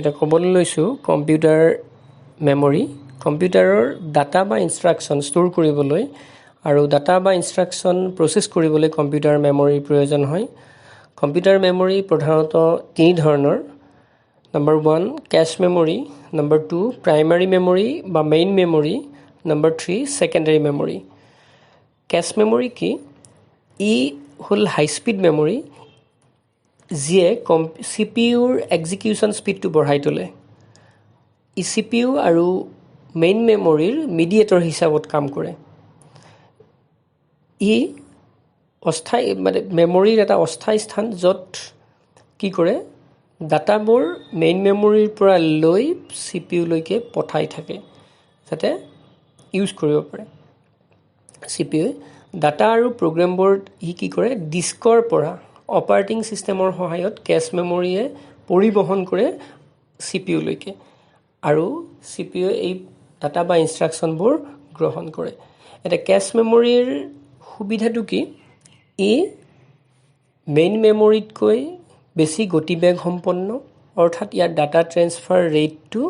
এটা ক'বলৈ লৈছোঁ কম্পিউটাৰ মেমৰি কম্পিউটাৰৰ ডাটা বা ইনষ্ট্ৰাকশ্যন ষ্ট'ৰ কৰিবলৈ আৰু ডাটা বা ইনষ্ট্ৰাকশ্যন প্ৰচেছ কৰিবলৈ কম্পিউটাৰ মেমৰিৰ প্ৰয়োজন হয় কম্পিউটাৰ মেমৰি প্ৰধানতঃ তিনি ধৰণৰ number 1 cache memory number 2 primary memory বা main memory number 3 secondary memory cache memory কি ই হ'ল হাই স্পীড মেমৰি যিয়ে সিপিইউৰ এক্সিকিউশন স্পীডটো বঢ়াই তোলে ই সিপিইউ আৰু মেইন মেমৰিৰ মিডিয়েটৰ হিচাপত কাম কৰে ই অস্থায়ী মানে মেমৰিৰ এটা অস্থায়ী স্থান য'ত কি কৰে ডাটাবোৰ মেইন মেমৰিৰ পৰা লৈ সিপিইউ লৈকে পঠাই থাকে যাতে ইউজ কৰিব পাৰে সিপিইউ ডাটা আৰু প্ৰগ্ৰামবোৰ ই কি কৰে ডিস্কৰ পৰা অপাৰেটিং সিস্টেমৰ সহায়ত কেছ মেমৰিয়ে পৰিবহন কৰে সিপিইউ লৈকে আৰু সিপিইউ এই ডাটা বা ইনষ্ট্ৰাকশ্যনবোৰ গ্ৰহণ কৰে এটা কেছ মেমৰিৰ সুবিধাটো কি ই মেইন মেমৰিতকৈ বেছি গতিবেগ সম্পন্ন অৰ্থাৎ ইয়াৰ ডাটা ট্ৰান্সফাৰ ৰেটটো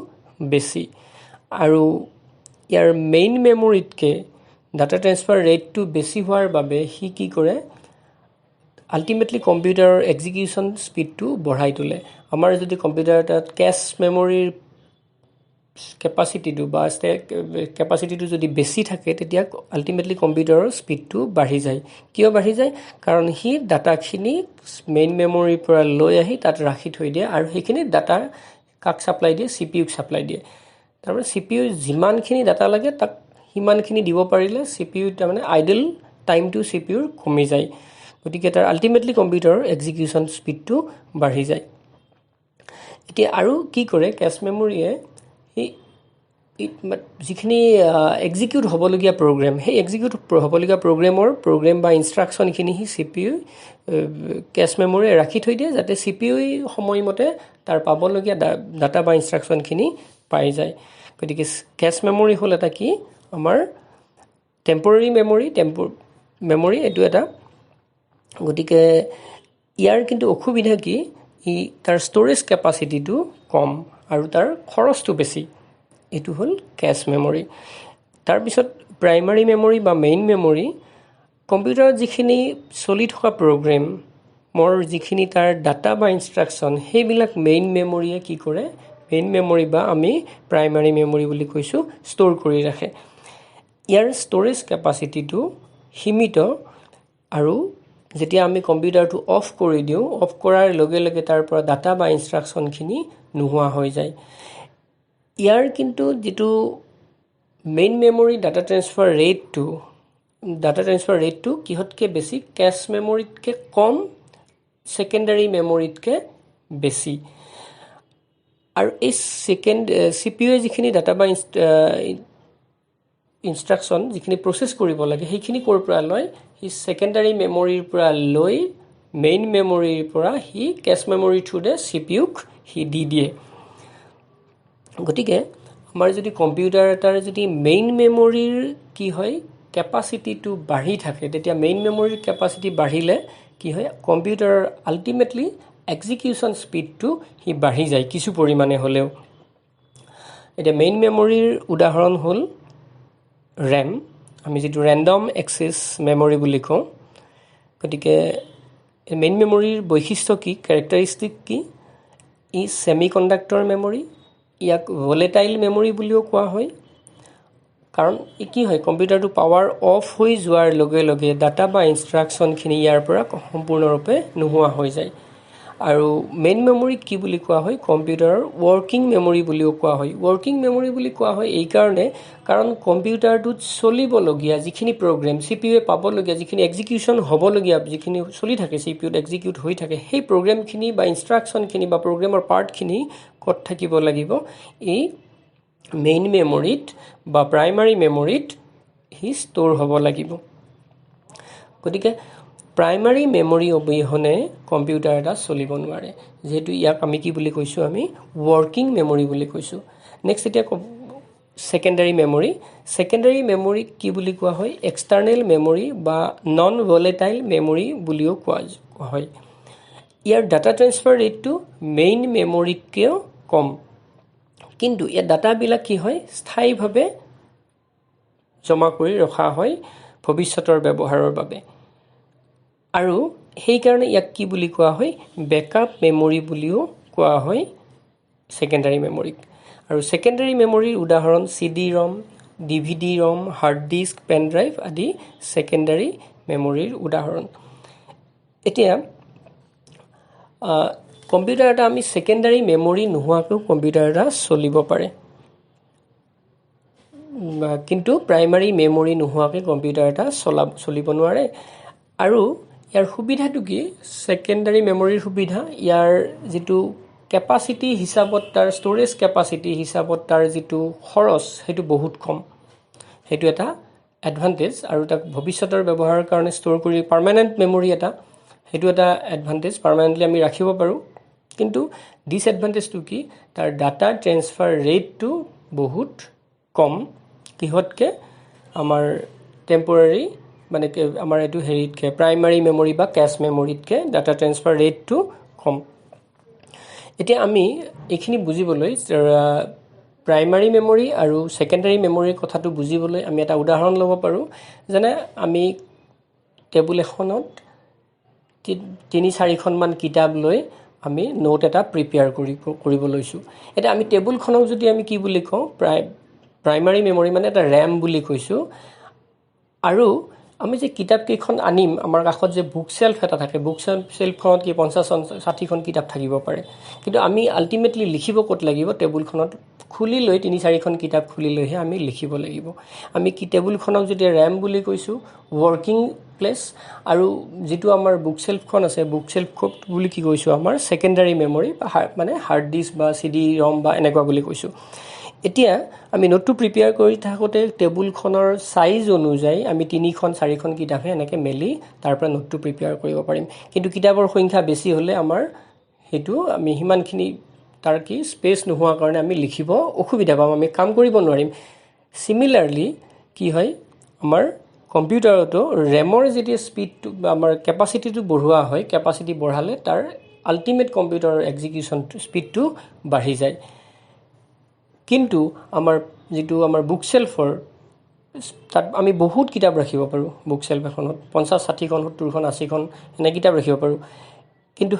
বেছি আৰু ইয়াৰ মেইন মেমৰিতকে ডাটা ট্ৰান্সফাৰ ৰেটটো বেছি হোৱাৰ বাবে হি কি কৰে আলটিমেটলি কম্পিউটাৰৰ এক্সিকিউশন স্পীডটো বঢ়াই তোলে আমাৰ যদি কম্পিউটাৰ এটাত কেছ মেমৰিৰ কেপাসিটিটো যদি বেছি থাকে তেতিয়া আলটিমেটলি কম্পিউটাৰৰ স্পীডটো বাঢ়ি যায় কিয় বাঢ়ি যায় কাৰণ হি ডাটাখিনি মেইন মেমৰিৰ পৰা লৈ আহি তাত ৰাখি থৈ দিয়ে আৰু সেইখিনি ডাটা কাক সাপ্লাই দিয়ে সিপিইউক সাপ্লাই দিয়ে তাৰমানে সিপিইউ যিমানখিনি ডাটা লাগে তাক হিমানখিনি দিব পাৰিলে সিপিইউ তাৰমানে আইডল টাইমটো সিপিইউৰ কমি যায় গতিকে তাৰ আলটিমেটলি কম্পিউটাৰৰ এক্সিকিউশন স্পীডটো বাঢ়ি যায় এতিয়া আৰু কি কৰে কেছ মেমৰিয়ে যিখিনি এক্সিকিউট হ'বলগীয়া প্ৰগ্ৰাম সেই এক্সিকিউট হ'বলগীয়া প্ৰগ্ৰাম বা ইনষ্ট্ৰাকশ্যনখিনি হি সিপিইউ কেছ মেমৰিয়ে ৰাখি থৈ দিয়ে যাতে সিপিইউ সময়মতে তাৰ পাবলগীয়া ডাটা বা ইনষ্ট্ৰাকশ্যনখিনি পাই যায় গতিকে কেছ মেমৰি হ'ল এটা কি আমাৰ টেম্পৰাৰী মেমৰি এইটো এটা গতিকে ইয়াৰ কিন্তু অসুবিধা কি ই তাৰ ষ্টৰেজ কেপাসিটিটো কম আৰু তাৰ খৰচটো বেছি এটো হল কেছ মেমৰি তাৰ পিছত প্ৰাইমাৰী মেমৰি বা মেইন মেমৰি কম্পিউটাৰত যিখিনি চলি থকা প্ৰগ্ৰাম যিখিনি তাৰ ডাটা বা ইনষ্ট্ৰাকশ্যন সেইবিলাক মেইন মেমৰিয়ে কি কৰে মেইন মেমৰি বা আমি প্ৰাইমাৰী মেমৰি বুলি কৈছো ষ্ট'ৰ কৰি ৰাখে ইয়াৰ ষ্টৰেজ কেপাসিটিটো সীমিত আৰু যেতিয়া আমি কম্পিউটাৰটো অফ কৰি দিওঁ অফ কৰাৰ লগে লগে তাৰ পৰা ডাটা বা ইনষ্ট্ৰাকশ্যনখিনি নোহোৱা হৈ যায় ইয়াৰ কিন্তু যেটো মেইন মেমৰি ডাটা ট্ৰান্সফাৰ ৰেটটো কিহতকে বেছি কেছ মেমৰিতকে কম সেকেন্ডাৰী মেমৰিতকে বেছি আৰু এই সিপিইউ যিখিনি ডাটা বা ইনষ্ট্ৰাকশ্যন যিখিনি প্ৰচেছ কৰিব লাগে সেইখিনি ক'ৰ পৰা লয় হি সেকেন্ডাৰী মেমৰিৰ পৰা লৈ মেইন মেমৰিৰ পৰা হি কেছ মেমৰি থ্ৰুৰে সিপিইউক হি দি দিয়ে গতিকে আমাৰ যদি কম্পিউটাৰ এটাৰ যদি মেইন মেমৰিৰ কি হয় কেপাসিটিটো বাঢ়ি থাকে তেতিয়া মেইন মেমৰিৰ কেপাসিটি বাঢ়িলে কি হয় কম্পিউটাৰৰ আলটিমেটলি এক্সিকিউশন স্পীডটো হি বাঢ়ি যায় কিছু পৰিমাণে হলেও এটা মেইন মেমৰিৰ উদাহৰণ হ'ল RAM আমি যেটো ৰেন্ডম এক্সেস মেমৰি বুলি কওঁ গতিকে মেইন মেমৰিৰ বৈশিষ্ট্য কি ক্যাৰেক্টাৰিষ্টিক কি ই সেমিকন্ডাক্টৰ মেমৰি ইয়াক ভোলেটাইল মেমৰি বুলিও কোৱা হয় কাৰণ কি হয় কম্পিউটাৰটো পাৱাৰ অফ হৈ যোৱাৰ লগে লগে ডাটা বা ইনষ্ট্ৰাকশ্যনখিনি ইয়াৰ পৰা সম্পূৰ্ণৰূপে নোহোৱা হৈ যায় আৰু মেইন মেমৰি কি বুলি কোৱা হয় কম্পিউটাৰৰ ওয়াৰ্কিং মেমৰি বুলিও কোৱা হয় ওয়াৰ্কিং মেমৰি বুলি কোৱা হয় এই কাৰণে কাৰণ কম্পিউটাৰটোত চলিবলগীয়া যিখিনি প্ৰগ্ৰাম সিপিইউ পাবলগীয়া যিখিনি এক্সিকিউশন হ'বলগীয়া যিখিনি চলি থাকে সিপিইউত এক্সিকিউট হৈ থাকে সেই প্ৰগ্ৰামখিনি বা ইনষ্ট্ৰাকশ্যনখিনি বা প্ৰগ্ৰামৰ পাৰ্টখিনি ক'ত থাকিব লাগিব এই মেইন মেমৰিত বা প্ৰাইমাৰী মেমৰিত হি ষ্ট'ৰ হ'ব লাগিব গতিকে প্ৰাইমাৰী মেমৰি অবিহনে কম্পিউটাৰ এটা চলিব নোৱাৰে যেহেতু ইয়াক আমি কি বুলি কৈছো আমি ওয়াৰ্কিং মেমৰি বুলি কৈছো নেক্সট এতিয়া সেকেন্ডাৰী মেমৰি কি বুলি কোৱা হয় এক্সটাৰ্নেল মেমৰি বা নন ভোলেটাইল মেমৰি বুলিও কোৱা হয় ইয়াৰ ডাটা ট্ৰান্সফাৰ ৰেটটো মেইন মেমৰিতকৈ কম কিন্তু এই ডাটাবিলাক কি হয় স্থায়ীভাৱে জমা কৰি ৰখা হয় ভৱিষ্যতৰ ব্যৱহাৰৰ বাবে আৰু সেইকাৰণে ইয়াক কি বুলি কোৱা হয় বেকআপ মেমৰি বুলিও কোৱা হয় সেকেন্ডাৰী মেমৰিক আৰু সেকেন্ডাৰী মেমৰিৰ উদাহৰণ CD ROM DVD ROM hard disk pen drive আদি সেকেন্ডাৰী মেমৰিৰ উদাহৰণ এতিয়া কম্পিউটাৰ এটা আমি সেকেন্ডাৰী মেমৰি নোহোৱাকৈ কম্পিউটাৰ এটা চলিব পাৰে কিন্তু প্ৰাইমাৰী মেমৰি নোহোৱাকৈ কম্পিউটাৰ এটা চলিব নোৱাৰে আৰু ইয়াৰ সুবিধাটো কি সেকেন্ডাৰী মেমৰিৰ সুবিধা ইয়াৰ যেটো কেপাসিটি হিচাপত তাৰ ষ্টৰেজ কেপাসিটি হিচাপত তাৰ যেটো খৰচ হেতু বহুত কম হেতু এটা এডভান্টেজ আৰু তাক ভৱিষ্যতৰ ব্যৱহাৰৰ কাৰণে ষ্টৰ কৰি পাৰ্মানেন্ট মেমৰি এটা হেতু এটা এডভান্টেজ পাৰ্মানেন্টলি আমি ৰাখিব পাৰো কিন্তু ডিসএডভান্টেজটো কি তাৰ ডাটা ট্ৰান্সফাৰ ৰেটটো বহুত কম কিহতকে আমাৰ টেম্পৰাৰী মানে আমাৰ এটো হেৰিতকে প্ৰাইমাৰী মেমৰি বা ক্যাশ মেমৰিতকে ডাটা ট্ৰান্সফাৰ ৰেটটো কম এতিয়া আমি এখিনি বুজিবলৈ প্ৰাইমাৰী মেমৰি আৰু সেকেন্ডাৰী মেমৰিৰ কথাটো বুজিবলৈ আমি এটা উদাহৰণ ল'ব পাৰো যেনে আমি টেবুল এখনত 3-4খন মান কিতাপ লৈ আমি নোট এটা প্ৰিপেয়াৰ কৰিব লৈছো এটা আমি টেবুলখনক যদি আমি কি বুলি কওঁ প্ৰাইমাৰী মেমৰি মানে এটা RAM বুলি কৈছো আৰু আমি যে কিতাপ কেইখন আনিম আমাৰ কাষত যে বুক শেলফ এটা থাকে বুক শেলফখনত কি 50-60খন কিতাপ থাকিব পাৰে কিন্তু আমি আলটিমেটলি লিখিব ক'ত লাগিব টেবুলখনত খুলি লৈ 3-4খন কিতাপ খুলি লৈহে আমি লিখিব লাগিব আমি কি টেবুলখনক যদি RAM বুলি কৈছো ওয়াৰ্কিং প্লেস আৰু যেটো আমাৰ বুক শেলফখন আছে বুক শেলফ বুলি কি কৈছো আমাৰ সেকেন্ডাৰী মেমৰি মানে হাৰ্ড ডিস্ক বা CD ROM বা এনেকুৱা বুলি কৈছো এতিয়া আমি নোটটো প্ৰিপেয়াৰ কৰি থাকোতে টেবুলখনৰ সাইজ অনুযায়ী আমি 3-4খন কিতাপে এনেকে মেলি তাৰ পৰা নোটটো প্ৰিপেয়াৰ কৰিব পাৰিম কিন্তু কিতাপৰ সংখ্যা বেছি হলে আমাৰ হেতু আমি হিমানখিনি তাৰ কি স্পেস নোহোৱা কাৰণে আমি লিখিব অসুবিধা পাম আমি কাম কৰিব নোৱাৰিম সিমিলাৰলি কি হয় আমাৰ কম্পিউটাৰটো ৰেমৰ যেতিয়া স্পিডটো আমাৰ কেপাসিটিটো বঢ়োৱা হয় কেপাসিটি বঢ়ালে তাৰ আল্টিমেট কম্পিউটাৰৰ এক্সিকিউশন স্পিডটো বাঢ়ি যায় কিন্তু আমাৰ যেটো আমাৰ বুক শেলফৰ তাত আমি বহুত কিতাপ ৰাখিব পাৰো বুক শেলফ এখনত 50-60খন 70খন 80খন এনে কিতাপ ৰাখিব পাৰো কিন্তু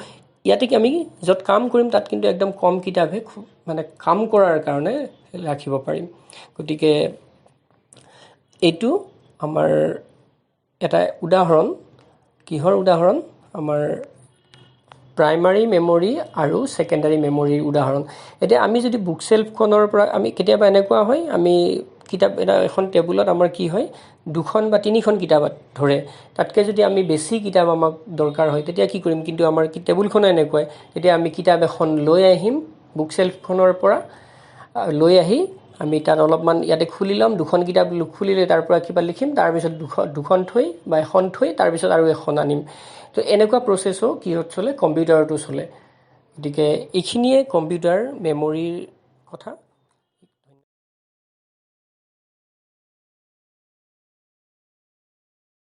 ইয়াতে কি আমি যত কাম কৰিম তাত কিন্তু একদম কম কিতাপে মানে কাম কৰাৰ কাৰণে ৰাখিব পাৰিম গতিকে এটো আমাৰ এটা উদাহৰণ কিহৰ উদাহৰণ আমাৰ প্ৰাইমাৰী মেমৰি আৰু সেকেন্ডাৰী মেমৰিৰ উদাহৰণ এতিয়া আমি যদি বুক শেলফখনৰ পৰা আমি কেতিয়াবা এনেকুৱা হয় আমি কিতাপ এটা এখন টেবুলত আমাৰ কি হয় 2খন বা 3খন কিতাপ ধৰে তাতকে যদি আমি বেছি কিতাপ আমাক দৰকাৰ হয় তেতিয়া কি কৰিম কিন্তু আমাৰ কি টেবুলখন এনেকৈ তেতিয়া আমি কিতাপ এখন লৈ আহিম বুক শেলফখনৰ পৰা লৈ আহি আমি তাত অলপমান ইয়াতে খুলি লম 2খন কিতাপ খুলিলে তাৰ পৰা কিবা লিখিম তাৰ পিছত 2খন থৈ বা এখন থৈ তাৰ পিছত আৰু এখন আনিম তো এনেকুৱা প্ৰসেসও কি চলে কম্পিউটাৰটো চলে গতিকে এইখিনিয়ে কম্পিউটাৰ মেমৰিৰ কথা